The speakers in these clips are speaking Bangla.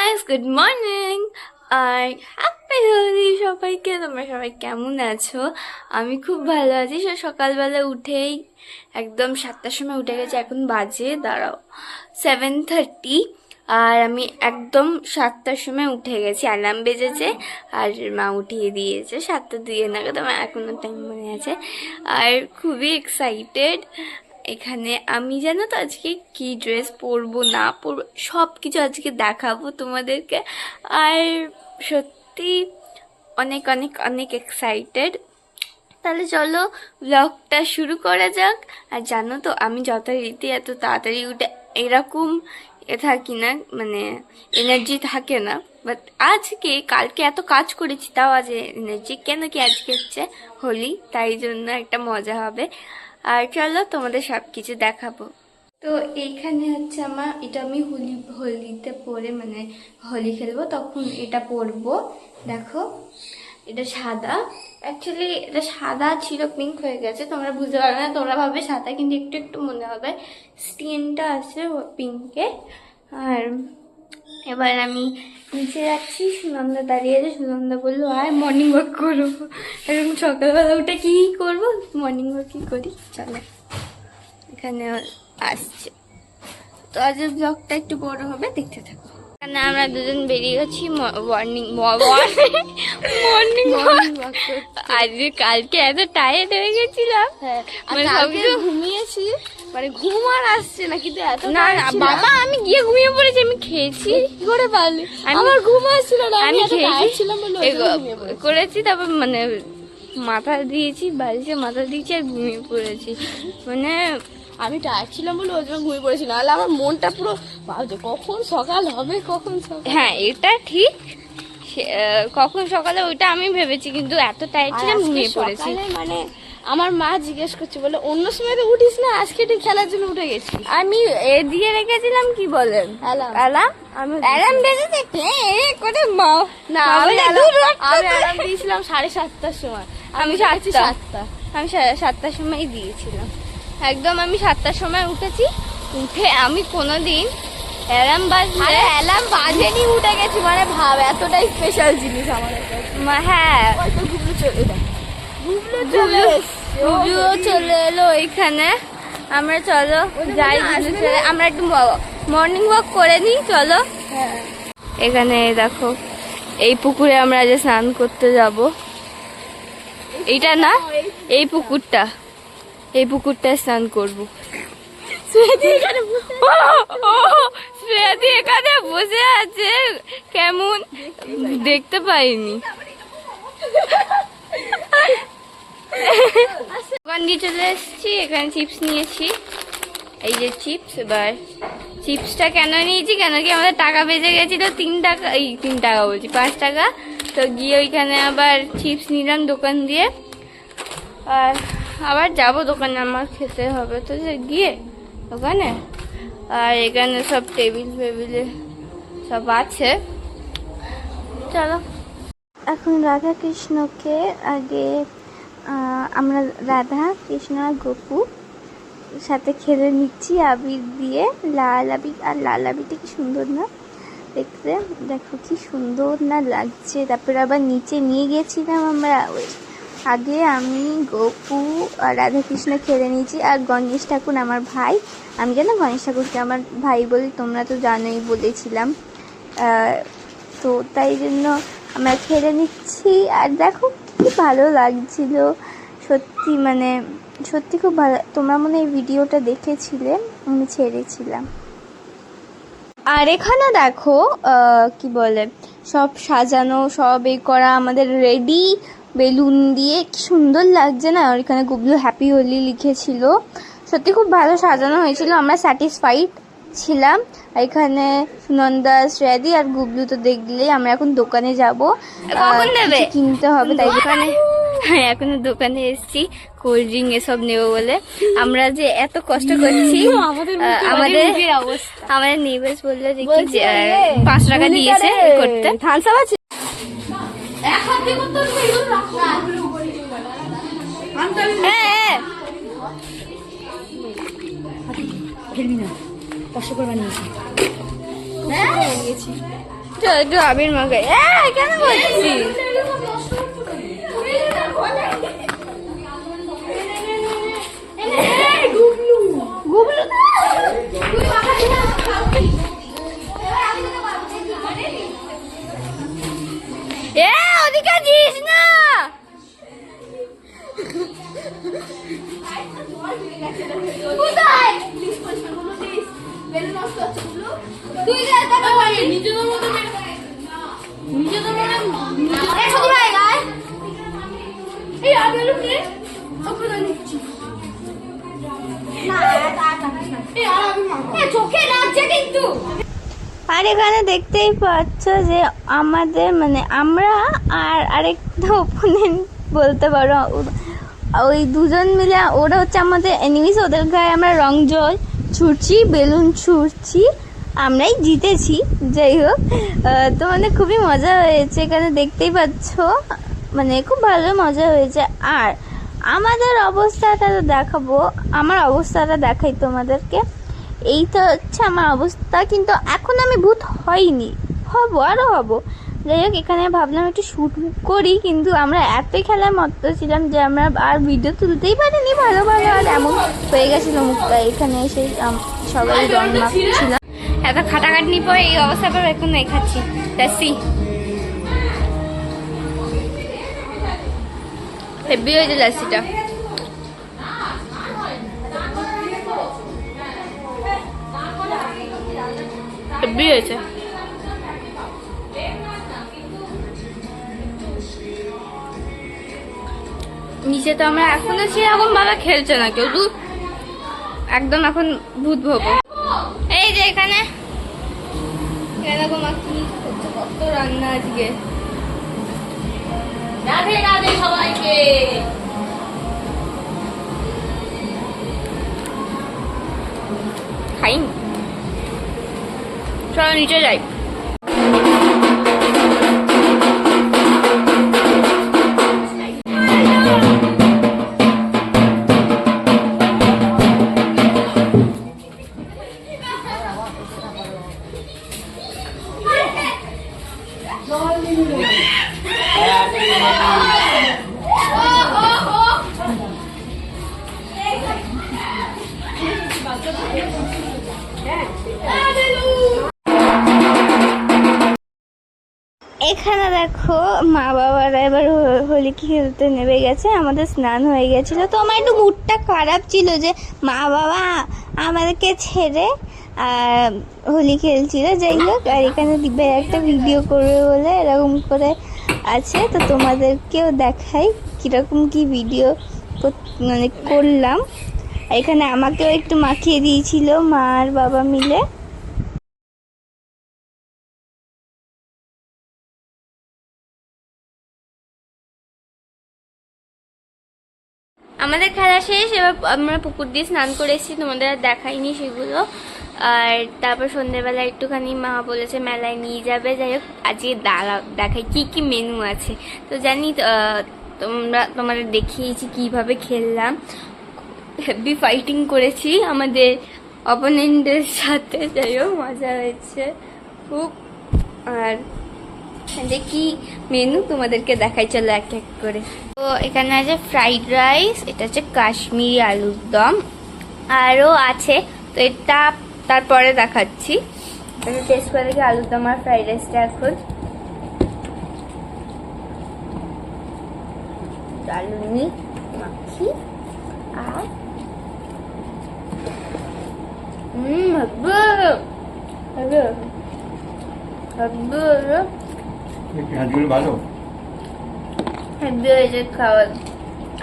গাইস, গুড মর্নিং আর হ্যাপি হোলি সবাইকে। তোমরা সবাই কেমন আছো? আমি খুব ভালো আছি। সকালবেলা উঠেই একদম 7টার সময় উঠে গেছি। এখন বাজে দাঁড়াও 7:30 আর আমি একদম 7টার সময় উঠে গেছি। অ্যালার্ম বেজেছে আর মা উঠিয়ে দিয়েছে 7:02 নাগাদ। আমার এখনো টাইম মনে আছে আর খুবই এক্সাইটেড। এখানে আমি জানো তো আজকে কি ড্রেস পরবো না পরবো সব কিছু আজকে দেখাবো তোমাদেরকে। আর সত্যি অনেক অনেক অনেক এক্সাইটেড। তাহলে চলো ব্লগটা শুরু করা যাক। আর জানো তো আমি যথারীতি এত তাড়াতাড়ি উঠে এরকম থাকি না, মানে এনার্জি থাকে না। বাট আজকে কালকে এত কাজ করেছি তাও আজ এনার্জি, কেন কি আজকে হচ্ছে হোলি, তাই জন্য একটা মজা হবে। আর চলো তোমাদের সব কিছু দেখাবো। তো এইখানে হচ্ছে আমার এটা, আমি হোলিতে পরে মানে হোলি খেলবো তখন এটা পরবো। দেখো এটা সাদা, অ্যাকচুয়ালি এটা সাদা ছিল, পিঙ্ক হয়ে গেছে। তোমরা বুঝতে পারবে না, তোমরা ভাবে সাদা কিন্তু একটু একটু মনে হবে স্টেনটা আছে পিঙ্কে। আর এবার আমি নিচে যাচ্ছি, সুনন্দা দাঁড়িয়ে আছে। সুনন্দা বললো আর মর্নিং ওয়াক করবো। এরকম সকালবেলা উঠে কি করবো, মর্নিং ওয়াকই করি। চলো এখানে আসছে। তো আজকের ব্লগটা একটু বড় হবে, দেখতে থাকো। এখানে আমরা দুজন বেরিয়ে গেছি মর্নিং ওয়াক। আজকে কালকে এত টায়ার্ড হয়ে গেছিলাম, মানে সবকিছু ঘুমিয়েছি, মানে ঘুম আর আসছে না, কিন্তু এত না বাবা আমি গিয়ে ঘুমিয়ে পড়েছি। আমি খেয়েছি কি করে পারলি? আমার ঘুম আসছিল না, আমি খেয়েছিলাম করেছি, তারপর মানে মাথা দিয়েছি, বাড়িতে মাথা দিয়েছি আর ঘুমিয়ে পড়েছি। মানে আমি টায়ার্ড ছিলাম বলে ওই জন্য ঘুমিয়ে পড়েছি, নাহলে আমার মনটা পুরো ভাবছে কখন সকাল হবে, কখন সকাল। হ্যাঁ এটা ঠিক, কখন সকালে ওইটা আমি ভেবেছি, কিন্তু এত টায়ার্ড ছিলাম ঘুমিয়ে পড়েছি। মানে আমার মা জিজ্ঞেস করছে, বলে অন্য সময় তো উঠিস না, আজকে তুই খেলার জন্য উঠে গেছি। আমি এ দিয়ে রেখেছিলাম কি বলেন অ্যালার্ম বেজেছে করে মা। না আমি অ্যালার্ম দিয়েছিলাম 7:30টার সময়, আমি 7টা আমি 7টার সময় দিয়েছিলাম। একদম আমি 7টার সময় উঠেছি। উঠে আমি কোনোদিন অ্যালার্ম বাজেনি উঠে গেছি, মানে ভাব এতটাই স্পেশাল জিনিস আমার কাছে। হ্যাঁ গুবলু চলে এলো এখানে। আমরা চলো যাই, আমরা একটু মর্নিং ওয়াক করে নিই চলো। এখানে দেখো এই পুকুরে আমরা যে স্নান করতে যাব, এইটা না এই পুকুরটায় স্নান করবো। শ্রেয়াদি এখানে বসে আছে, কেমন দেখতে পাইনি। দোকান দিয়ে চলে এসেছি, এখানে চিপস নিয়েছি। এই যে চিপস, এবার চিপসটা কেন নিয়েছি, কেন কি আমাদের টাকা বেঁচে গেছিল 3 টাকা, এই 3 টাকা বলছি 5 টাকা। তো গিয়ে ওইখানে আবার চিপস নিলাম দোকান দিয়ে। আর আবার যাব দোকানে, আমার খেতে হবে তো গিয়ে দোকানে। আর এখানে সব টেবিলে সব আছে, চলো। এখন রাধা কৃষ্ণকে আগে আমরা রাধা কৃষ্ণ আর গোপু সাথে খেলে নিচ্ছি আবির দিয়ে, লাল আবির। আর লাল আবিরটা কি সুন্দর না দেখতে, দেখো কি সুন্দর না লাগছে। তারপরে আবার নিচে নিয়ে গেছিলাম আমরা, আগে আমি গোপু আর রাধাকৃষ্ণ খেলে নিয়েছি। আর গণেশ ঠাকুর আমার ভাই, আমি জানো গণেশ ঠাকুরকে আমার ভাই বলি, তোমরা তো জানোই বলেছিলাম। তো তাই জন্য আমরা খেলে নিচ্ছি। আর দেখো কি ভালো লাগছিল সত্যি, মানে সত্যি খুব ভালো। তোমরা মনে এই ভিডিওটা দেখেছিলে, আমি ছেড়েছিলাম। আর এখানে দেখো কি বলে সব সাজানো, সব এই করা আমাদের রেডি বেলুন দিয়ে, কি সুন্দর লাগছে না। আর এখানে গুবলু হ্যাপি হোলি লিখেছিল, সত্যি খুব ভালো সাজানো হয়েছিল। আমরা স্যাটিসফাইড ছিলাম। এখানে সুনন্দা, শ্রেয়াদি আর গুবলু তো দেখলেই। আমরা এখন দোকানে যাব, কিনতে হবে, তাই দোকানে এখন দোকানে এসেছি কোল্ড ড্রিঙ্ক এসব নেবো বলে। আমরা যে এত কষ্ট করছি, আমাদের নিবেশ বললো যে কি 5 টাকা দিয়েছে করতে। থামস আপ আছে খেলবি না, কষ্ট করে বানিয়েছি। চল একটু আবির মাখাই। কেন বলছিস? ওদিকে দিস না। আর এখানে দেখতেই পাচ্ছ যে আমাদের মানে আমরা আর আরেকটা ওপোনেন্ট বলতে পারো, ওই দুজন মিলে ওরা হচ্ছে আমাদের এনিমিস। ওদের গায়ে আমরা রং জল ছুটছি, বেলুন ছুটছি, আমরাই জিতেছি। যাই হোক, তো মানে খুবই মজা হয়েছে এখানে দেখতেই পাচ্ছ, মানে খুব ভালো মজা হয়েছে। আর আমাদের অবস্থাটা দেখাবো, আমার অবস্থাটা দেখাই তোমাদেরকে। এই তো হচ্ছে আমার অবস্থা, কিন্তু এখন আমি ভূত হয়নি, হবো, আরও হবো। যাই হোক, এখানে ভাবলাম একটু শ্যুট করি, কিন্তু আমরা এতই খেলার মতো ছিলাম যে আমরা আর ভিডিও তুলতেই পারিনি ভালো ভালো। আর এমন হয়ে গেছিলো মুখটা, এখানে এসে সবাই রং মাখছিল। এত খাটাখাটনি পরে এই অবস্থা পর এখন নাই খাচ্ছি লাসি। হেভি হয়েছে লাসিটা, হেভি হয়েছে। নিচে তো আমরা এখনো সেরকম ভাবে খেলছে না কেউ, একদম এখন ভূত ভোগ। এই যে এখানে এরকম কত রান্না আজকে। রাধে রাধে সবাইকে। খাইনি, চলো নিচে যাই। এখানে দেখো মা বাবারা এবার হোলি খেলতে নেমে গেছে। আমাদের স্নান হয়ে গেছিল, তো আমার একটু মুডটা খারাপ ছিল যে মা বাবা আমাদেরকে ছেড়ে হোলি খেলছিল। যাই হোক, আর এখানে দিব্যার একটা ভিডিও করবে বলে এরকম করে আছে, তো তোমাদেরকেও দেখাই কীরকম কি ভিডিও মানে করলাম। এখানে আমাকেও একটু মাখিয়ে দিয়েছিল মা আর বাবা মিলে। আমাদের খেলা শেষ, এবার আমরা পুকুর দিয়ে স্নান করে এসেছি, তোমাদের আর দেখাইনি সেগুলো। আর তারপর সন্ধ্যেবেলা একটুখানি মা বলেছে মেলায় নিয়ে যাবে। যাই হোক, আজকে দেখাই কি কি মেনু আছে। তো জানি তোমাদের দেখিয়েছি কিভাবে খেললাম, হেভি ফাইটিং করেছি আমাদের অপোনেন্টের সাথে। যাই হোক, মজা হয়েছে খুব। আর দেখি মেনু তোমাদেরকে দেখাই, চলো এক এক করে। তো এখানে আছে ফ্রাইড রাইস, এটা হচ্ছে কাশ্মীরি আলুর দম, আরও আছে, তো এটা তারপরে দেখাচ্ছি। টেস্ট করে দেখি আলুর দম আর ফ্রাইড রাইসটা এখন। আলুনি মাখি আর ভালো হেভি হয়েছে খাওয়া।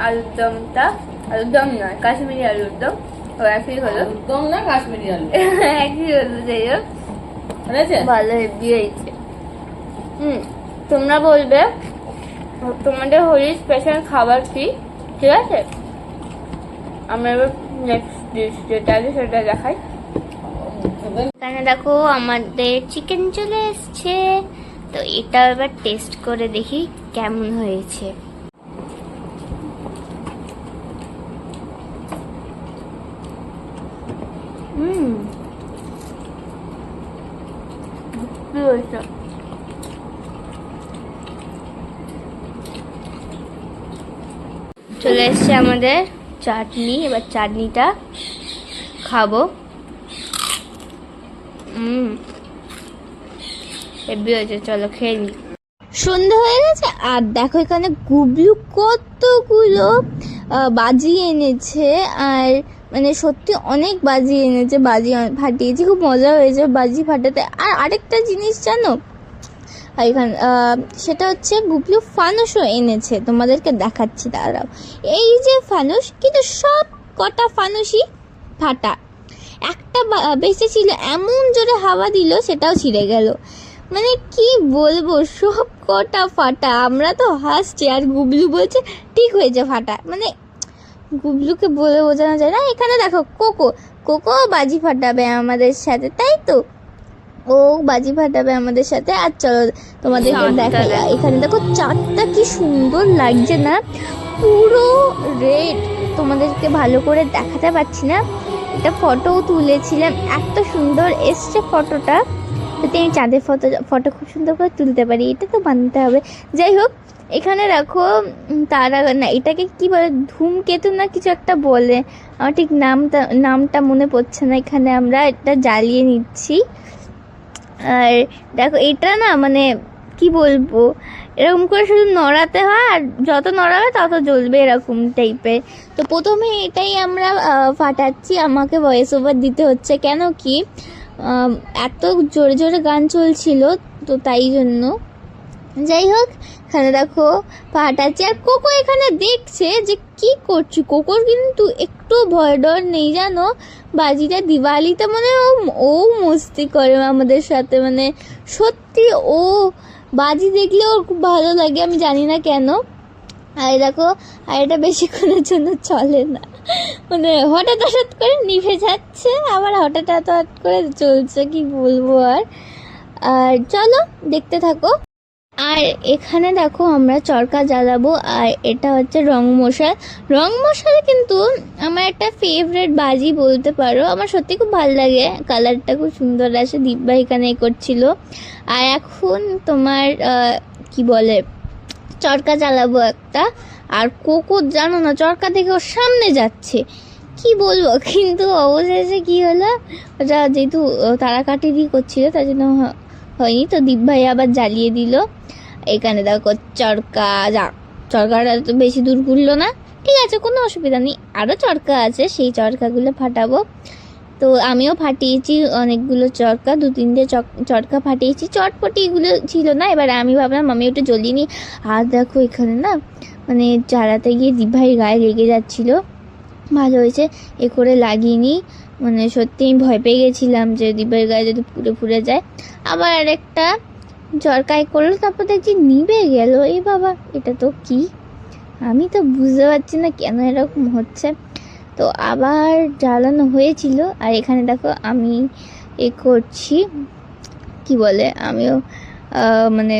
আলুর দমটা, আলুর দম নয়, কাশ্মীরি আলুর দম, একই হলো, দম না কাশ্মীরি আলু একই হলো। যাই হোক, ভালো হেভি হয়েছে। তোমরা বলবে তোমাদের হোলির স্পেশাল খাবার কি, ঠিক আছে? আমরা এবার নেক্সট ডিশ যেটা আছে সেটা দেখাই। এখানে দেখো আমাদের চিকেন চলে এসছে, তো এটা এবার টেস্ট করে দেখি কেমন হয়েছে। চলে এসছে আমাদের চাটনি, এবার চাটনিটা খাবো। হেভি হয়েছে, চলো খেয়ে নি। সন্ধ্যা হয়ে গেছে আর দেখো এখানে গুবলু কতগুলো বাজি এনেছে, আর মানে সত্যি অনেক বাজি এনেছে, বাজি ফাটিয়েছি, খুব মজা হয়েছে বাজি ফাটাতে। আর আরেকটা জিনিস জানো, এখানে সেটা হচ্ছে গুবলু ফানুসও এনেছে, তোমাদেরকে দেখাচ্ছি দাঁড়াও। এই যে ফানুস, কিন্তু সব কটা ফানুসই ফাটা, একটা বেঁচে ছিল, এমন জোরে হাওয়া দিল সেটাও ছিঁড়ে গেল। মানে কি বলবো, সব কটা ফাটা। আমরা তো হাসছি আর গুবলু বলছে ঠিক হয়েছে ফাটা। মানে গুবলুকে বলে বোঝানো যায় না। এখানে দেখো কোকো বাজি ফাটাবে আমাদের সাথে, তাই তো? ও বাজি ফাটাবে আমাদের সাথে। আর চলো তোমাদেরকে দেখাই, এখানে দেখো চাঁদটা কি সুন্দর লাগছে না, পুরো রেড। তোমাদেরকে ভালো করে দেখাতে পারছি না, একটা ফটোও তুলেছিলাম, এত সুন্দর এসছে ফটোটা, যাতে আমি চাঁদের ফটো খুব সুন্দর করে তুলতে পারি, এটা তো বানাতে হবে। যাই হোক, এখানে দেখো তারা, না এটাকে কি বলে, ধূমকেতু না কিছু একটা বলে, আমার ঠিক নামটা মনে পড়ছে না। এখানে আমরা এটা জ্বালিয়ে নিচ্ছি। আর দেখো এটা না মানে কি বলবো, এরকম করে শুধু নড়াতে হয়, আর যত নড়াবে তত জ্বলবে, এরকম টাইপের। তো প্রথমে এটাই আমরা ফাটাচ্ছি, আমাকে ভয়েস ওভার দিতে হচ্ছে, কেন কি এত জোরে জোরে গান চলছিল, তো তাই জন্য। যাই হোক, এখানে দেখো ফাটাচ্ছি, আর কোকো এখানে দেখছে যে কি করছি। কোকোর কিন্তু একটু ভয় ডর নেই জানো, বাজিটা দিওয়ালিতে মানে ও মস্তি করে আমাদের সাথে, মানে সত্যি ও বাজি দেখলে ওর খুব ভালো লাগে, আমি জানি না কেন। আর দেখো, আর এটা বেশিক্ষণের জন্য চলে না, মানে হঠাৎ করে নিভে যাচ্ছে, আবার হঠাৎ করে চলছে, কি বলবো। আর চলো দেখতে থাকো। আর এখানে দেখো আমরা চরকা জ্বালাবো, আর এটা হচ্ছে রং মশাল কিন্তু আমার একটা ফেভারিট বাজি বলতে পারো, আমার সত্যি খুব ভালো লাগে, কালারটা খুব সুন্দর আসে। দিব্যা এখানে করছিল। আর এখন তোমার কি বলে, চরকা জ্বালাবো একটা। আর কোকো জানো না, চরকা থেকে ওর সামনে যাচ্ছে, কি বলবো। কিন্তু অবশেষে কি হলো, ওটা যেহেতু তারা কাটিয়ে করছিল তার জন্য হয়নি, তো দিব্যাই আবার জ্বালিয়ে দিল। এখানে দেখো চরকাটা তো বেশি দূর ঘুরলো না, ঠিক আছে, কোনো অসুবিধা নেই, আরও চরকা আছে, সেই চরকাগুলো ফাটাবো। তো আমিও ফাটিয়েছি অনেকগুলো চরকা, 2-3টে চরকা ফাটিয়েছি, চটপটিগুলো ছিল না। এবার আমি ভাবলাম আমি ওটা জ্বলিয়ে নিই। আর দেখো এখানে না মানে জ্বালাতে গিয়ে দিভাইয়ের গায়ে লেগে যাচ্ছিলো, ভালো হয়েছে এ করে লাগিয়ে, মানে সত্যি আমি ভয় পেয়ে গেছিলাম যে দিভাইয়ের গায়ে যদি পুড়ে যায়। আবার আরেকটা চরকায় করলো, তারপর দেখছি নিভে গেল। এই বাবা, এটা তো কি, আমি তো বুঝতে পারছি না কেন এরকম হচ্ছে। তো আবার জ্বালানো হয়েছিল। আর এখানে দেখো আমি করছি, কি বলে, আমিও মানে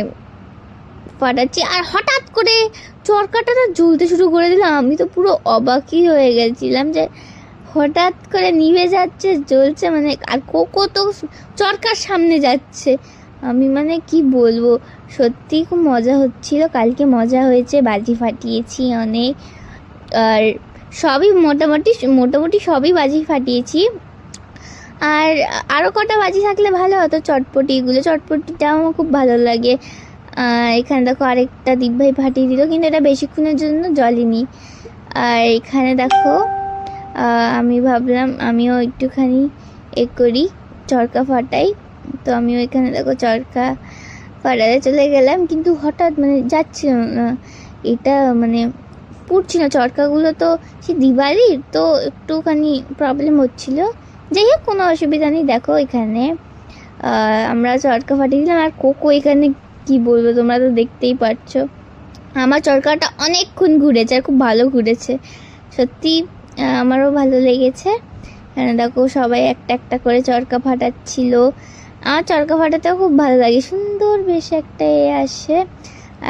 ফাটাচ্ছি। আর হঠাৎ করে চরকাটা জ্বলতে শুরু করে দিলাম, আমি তো পুরো অবাকই হয়ে গেছিলাম যে হঠাৎ করে নিভে যাচ্ছে, জ্বলছে, মানে। আর কোকো তো চরকার সামনে যাচ্ছে, আমি মানে কি বলবো, সত্যি খুব মজা হচ্ছিল। কালকে মজা হয়েছে, বাজি ফাটিয়েছি অনেক, আর সবই মোটামুটি সবই বাজি ফাটিয়েছি। আর আরও কটা বাজি থাকলে ভালো হতো, চটপটিটাও আমার খুব ভালো লাগে। এখানে দেখো আরেকটা দিব্যাই ফাটিয়ে দিল, কিন্তু এটা বেশিক্ষণের জন্য জ্বলেনি। আর এখানে দেখো আমি ভাবলাম আমিও একটুখানি করি, চরকা ফাটাই। তো আমিও এখানে দেখো চরকা ফাটাতে চলে গেলাম, কিন্তু হঠাৎ মানে যাচ্ছিল না, এটা মানে পুড়ছিল চরকাগুলো, তো সে দিওয়ালির তো একটুখানি প্রবলেম হচ্ছিল। যাই হোক, কোনো অসুবিধা নেই। দেখো এখানে আমরা চরকা ফাটিয়ে দিলাম। আর কোকো এখানে কি বলবো, তোমরা তো দেখতেই পাচ্ছ, আমার চরকাটা অনেকক্ষণ ঘুরেছে, আর খুব ভালো ঘুরেছে, সত্যি আমারও ভালো লেগেছে। এখানে দেখো সবাই একটা একটা করে চরকা ফাটাচ্ছিল, আমার চরকা ফাটাতেও খুব ভালো লাগে, সুন্দর বেশ একটা আসে।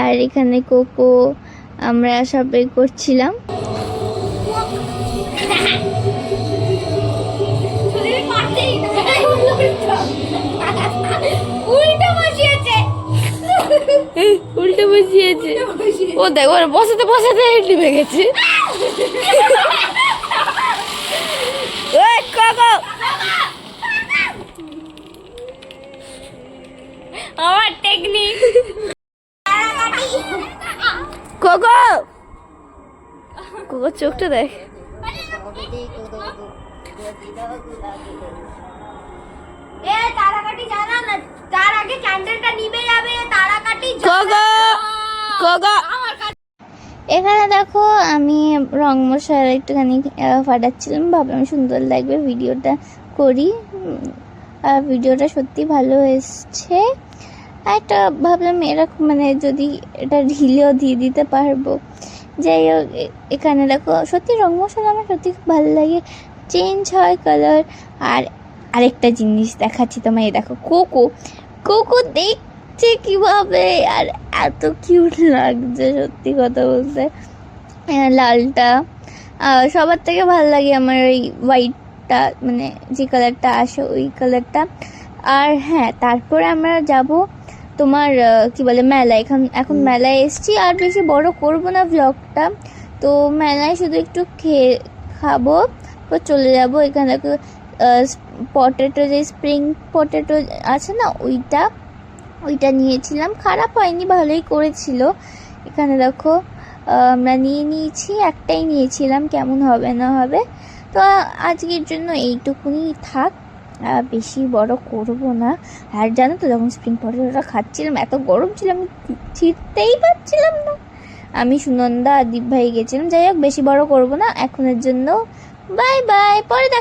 আর এখানে কোকো আমরা সবাই করছিলাম। উল্টে বসিয়েছে, ও দেখো বসাতে নিভে গেছে। ওই কোকো, আমার টেকনিক। কোকো, কোকো চোখটা দেখ। তার আগে ক্যান্ডেলটা নিভে যাবে, তারাকাটি কোকো, কোকো, এখানে দেখো আমি রং মশলা একটুখানি ফাটাচ্ছিলাম, ভাবলাম সুন্দর লাগবে ভিডিওটা করি। আর ভিডিওটা সত্যি ভালো এসছে। আর একটা ভাবলাম এরকম মানে যদি এটা ঢিলেও দিয়ে দিতে পারবো। যাই হোক, এখানে দেখো সত্যি রং মশলা আমার সত্যি খুব ভালো লাগে, চেঞ্জ হয় কালার। আর আরেকটা জিনিস দেখাচ্ছি তোমায়, এই দেখো কোকো, কোকো দেখছে কিভাবে, আর এত কিউট লাগছে সত্যি কথা বলতে। লালটা সবার থেকে ভালো লাগে আমার, ওই হোয়াইটটা মানে যে কালারটা আসে ওই কালারটা। আর হ্যাঁ, তারপরে আমরা যাব তোমার কি বলে মেলায়। এখন মেলায় এসছি, আর বেশি বড় করব না ব্লগটা। তো মেলায় শুধু একটু খাবো, তো চলে যাব। এখানে দেখো পটেটো, যে স্প্রিং পটেটো আছে না, ওইটা নিয়েছিলাম, খারাপ হয়নি, ভালোই করেছিল। এখানে দেখো আমরা নিয়েছি, একটাই নিয়েছিলাম, কেমন হবে না হবে। তো আজকের জন্য এইটুকুনি থাক, বেশি বড় করব না। আর জানো তো, যখন স্প্রিং পটেটোটা খাচ্ছিলাম এত গরম ছিল, আমি ছিঁড়তেই পারছিলাম না। আমি সুনন্দা আর দীপ ভাই গেছিলাম। যাই হোক, বেশি বড় করব না এখনের জন্য। বাই বাই, পরে দেখা।